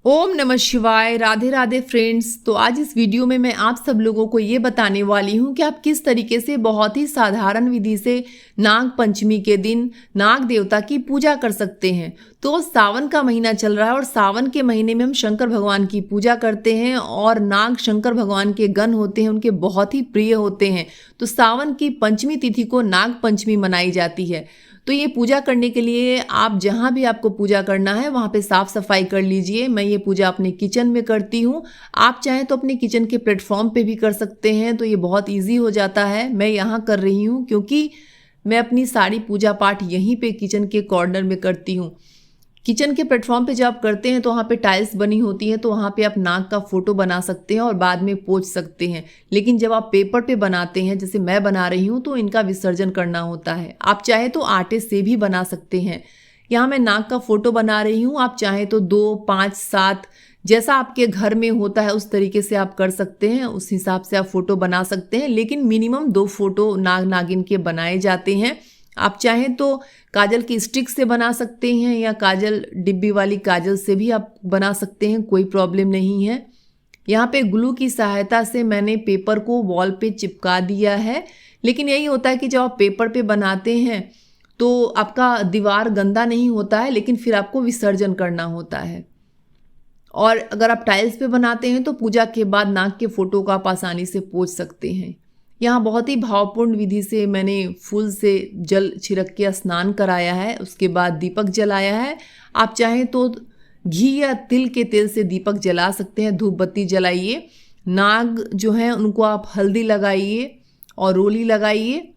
ओम नमः शिवाय। राधे राधे फ्रेंड्स। तो आज इस वीडियो में मैं आप सब लोगों को ये बताने वाली हूँ कि आप किस तरीके से बहुत ही साधारण विधि से नाग पंचमी के दिन नाग देवता की पूजा कर सकते हैं। तो सावन का महीना चल रहा है और सावन के महीने में हम शंकर भगवान की पूजा करते हैं और नाग शंकर भगवान के गण होते हैं, उनके बहुत ही प्रिय होते हैं। तो सावन की पंचमी तिथि को नाग पंचमी मनाई जाती है। तो ये पूजा करने के लिए आप जहाँ भी आपको पूजा करना है वहाँ पे साफ सफाई कर लीजिए। मैं ये पूजा अपने किचन में करती हूँ, आप चाहें तो अपने किचन के प्लेटफॉर्म पे भी कर सकते हैं। तो ये बहुत इजी हो जाता है। मैं यहाँ कर रही हूँ क्योंकि मैं अपनी सारी पूजा पाठ यहीं पे किचन के कॉर्नर में करती हूँ। किचन के प्लेटफॉर्म पे जब आप करते हैं तो वहाँ पे टाइल्स बनी होती है, तो वहाँ पे आप नाग का फोटो बना सकते हैं और बाद में पोंछ सकते हैं। लेकिन जब आप पेपर पे बनाते हैं, जैसे मैं बना रही हूँ, तो इनका विसर्जन करना होता है। आप चाहे तो आटे से भी बना सकते हैं। यहाँ मैं नाग का फोटो बना रही हूँ, आप चाहे तो 2, 5, 7 जैसा आपके घर में होता है उस तरीके से आप कर सकते हैं, उस हिसाब से आप फोटो बना सकते हैं। लेकिन मिनिमम 2 फोटो नाग नागिन के बनाए जाते हैं। आप चाहें तो काजल की स्टिक से बना सकते हैं या काजल डिब्बी वाली काजल से भी आप बना सकते हैं, कोई प्रॉब्लम नहीं है। यहाँ पे ग्लू की सहायता से मैंने पेपर को वॉल पे चिपका दिया है। लेकिन यही होता है कि जब आप पेपर पे बनाते हैं तो आपका दीवार गंदा नहीं होता है, लेकिन फिर आपको विसर्जन करना होता है। और अगर आप टाइल्स पे बनाते हैं तो पूजा के बाद नाग के फोटो को आप आसानी से पोंछ सकते हैं। यहाँ बहुत ही भावपूर्ण विधि से मैंने फूल से जल छिड़क के स्नान कराया है, उसके बाद दीपक जलाया है। आप चाहें तो घी या तिल के तेल से दीपक जला सकते हैं, धूप बत्ती जलाइए। नाग जो हैं उनको आप हल्दी लगाइए और रोली लगाइए,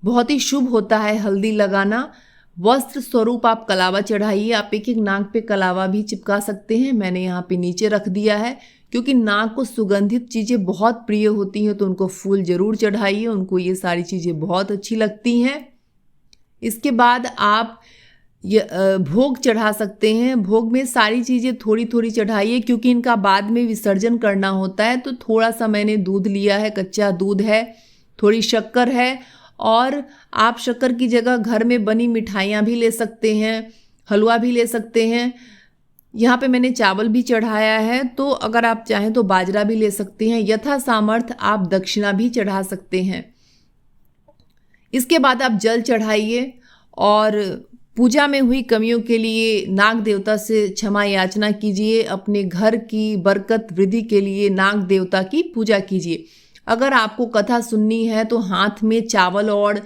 बहुत ही शुभ होता है हल्दी लगाना। वस्त्र स्वरूप आप कलावा चढ़ाइए। आप एक एक नाग पे कलावा भी चिपका सकते हैं। मैंने यहाँ पे नीचे रख दिया है क्योंकि नाग को सुगंधित चीज़ें बहुत प्रिय होती हैं, तो उनको फूल जरूर चढ़ाइए, उनको ये सारी चीज़ें बहुत अच्छी लगती हैं। इसके बाद आप ये भोग चढ़ा सकते हैं। भोग में सारी चीज़ें थोड़ी थोड़ी चढ़ाइए क्योंकि इनका बाद में विसर्जन करना होता है। तो थोड़ा सा मैंने दूध लिया है, कच्चा दूध है, थोड़ी शक्कर है, और आप शक्कर की जगह घर में बनी मिठाइयाँ भी ले सकते हैं, हलवा भी ले सकते हैं। यहाँ पे मैंने चावल भी चढ़ाया है, तो अगर आप चाहें तो बाजरा भी ले सकते हैं। यथा सामर्थ्य आप दक्षिणा भी चढ़ा सकते हैं। इसके बाद आप जल चढ़ाइए और पूजा में हुई कमियों के लिए नाग देवता से क्षमा याचना कीजिए। अपने घर की बरकत वृद्धि के लिए नाग देवता की पूजा कीजिए। अगर आपको कथा सुननी है तो हाथ में चावल और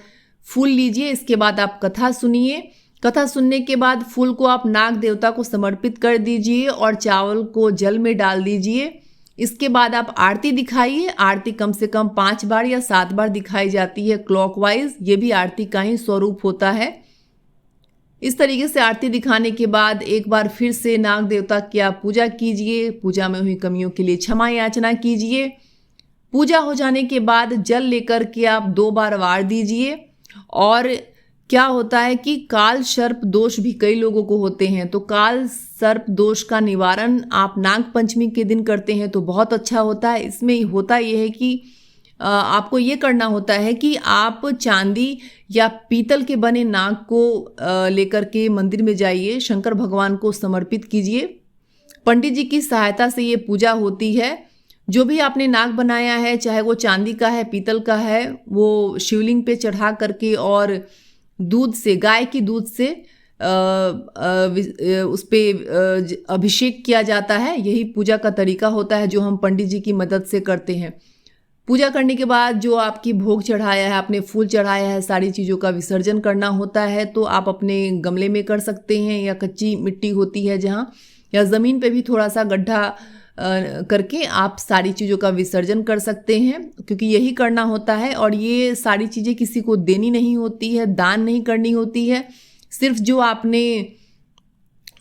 फूल लीजिए। इसके बाद आप कथा सुनिए। कथा सुनने के बाद फूल को आप नाग देवता को समर्पित कर दीजिए और चावल को जल में डाल दीजिए। इसके बाद आप आरती दिखाइए। आरती कम से कम 5 बार या 7 बार दिखाई जाती है क्लॉकवाइज। ये भी आरती का ही स्वरूप होता है। इस तरीके से आरती दिखाने के बाद एक बार फिर से नाग देवता की आप पूजा कीजिए। पूजा में हुई कमियों के लिए क्षमा याचना कीजिए। पूजा हो जाने के बाद जल लेकर के आप 2 बार वार दीजिए। और क्या होता है कि काल सर्प दोष भी कई लोगों को होते हैं, तो काल सर्प दोष का निवारण आप नाग पंचमी के दिन करते हैं तो बहुत अच्छा होता है। इसमें होता यह है कि आपको ये करना होता है कि आप चांदी या पीतल के बने नाग को लेकर के मंदिर में जाइए, शंकर भगवान को समर्पित कीजिए। पंडित जी की सहायता से ये पूजा होती है। जो भी आपने नाग बनाया है, चाहे वो चांदी का है, पीतल का है, वो शिवलिंग पे चढ़ा करके और दूध से, गाय की दूध से उस पे अभिषेक किया जाता है। यही पूजा का तरीका होता है जो हम पंडित जी की मदद से करते हैं। पूजा करने के बाद जो आपकी भोग चढ़ाया है, आपने फूल चढ़ाया है, सारी चीज़ों का विसर्जन करना होता है। तो आप अपने गमले में कर सकते हैं या कच्ची मिट्टी होती है जहाँ, या ज़मीन पे भी थोड़ा सा गड्ढा करके आप सारी चीज़ों का विसर्जन कर सकते हैं, क्योंकि यही करना होता है। और ये सारी चीज़ें किसी को देनी नहीं होती है, दान नहीं करनी होती है। सिर्फ जो आपने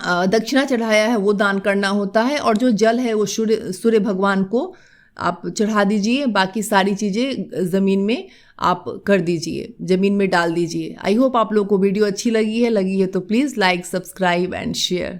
दक्षिणा चढ़ाया है वो दान करना होता है, और जो जल है वो सूर्य भगवान को आप चढ़ा दीजिए। बाकी सारी चीज़ें ज़मीन में आप कर दीजिए, ज़मीन में डाल दीजिए। आई होप आप लोगों को वीडियो अच्छी लगी है तो please like, subscribe and share.